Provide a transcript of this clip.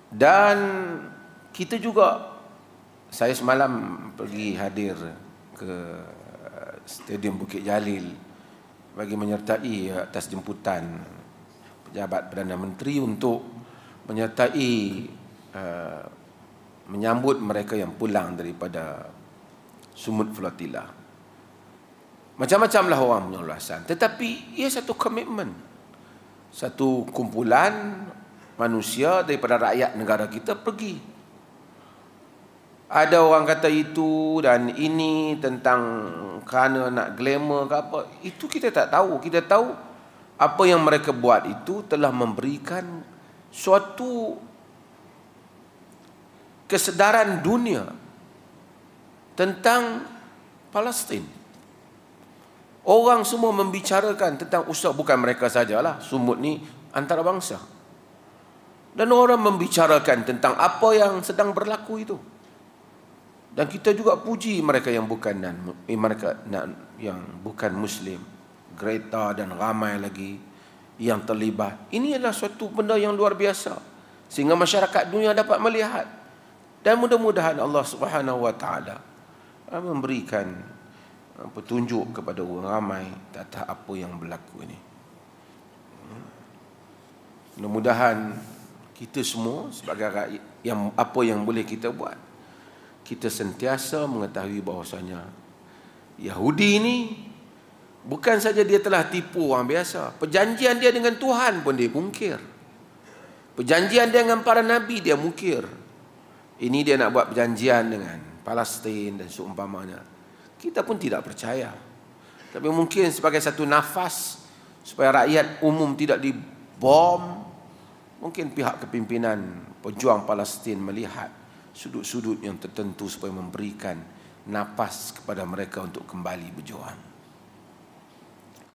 Dan kita juga, saya semalam pergi hadir ke Stadium Bukit Jalil bagi menyertai atas jemputan pejabat Perdana Menteri untuk menyertai menyambut mereka yang pulang daripada Sumut Flotilla. Macam-macamlah orang punya ulasan, tetapi ia satu komitmen, satu kumpulan manusia daripada rakyat negara kita pergi. Ada orang kata itu dan ini tentang kerana nak glamour ke apa, itu kita tak tahu. Kita tahu apa yang mereka buat itu telah memberikan suatu kesedaran dunia tentang Palestin. Orang semua membicarakan tentang usaha, bukan mereka sajalah, Sumut ni antarabangsa. Dan orang membicarakan tentang apa yang sedang berlaku itu. Dan kita juga puji mereka yang bukan yang bukan Muslim, Greta dan ramai lagi yang terlibat. Ini adalah suatu benda yang luar biasa, sehingga masyarakat dunia dapat melihat. Dan mudah-mudahan Allah Subhanahu Wa Taala memberikan petunjuk kepada orang ramai tentang apa yang berlaku ini. Mudah-mudahan kita semua sebagai rakyat, apa yang boleh kita buat, kita sentiasa mengetahui bahawasanya Yahudi ini bukan saja dia telah tipu orang biasa, perjanjian dia dengan Tuhan pun dia mungkir. Perjanjian dia dengan para nabi dia mungkir. Ini dia nak buat perjanjian dengan Palestin dan seumpamanya. Kita pun tidak percaya. Tapi mungkin sebagai satu nafas supaya rakyat umum tidak dibom, mungkin pihak kepimpinan pejuang Palestin melihat sudut-sudut yang tertentu supaya memberikan nafas kepada mereka untuk kembali berjuang.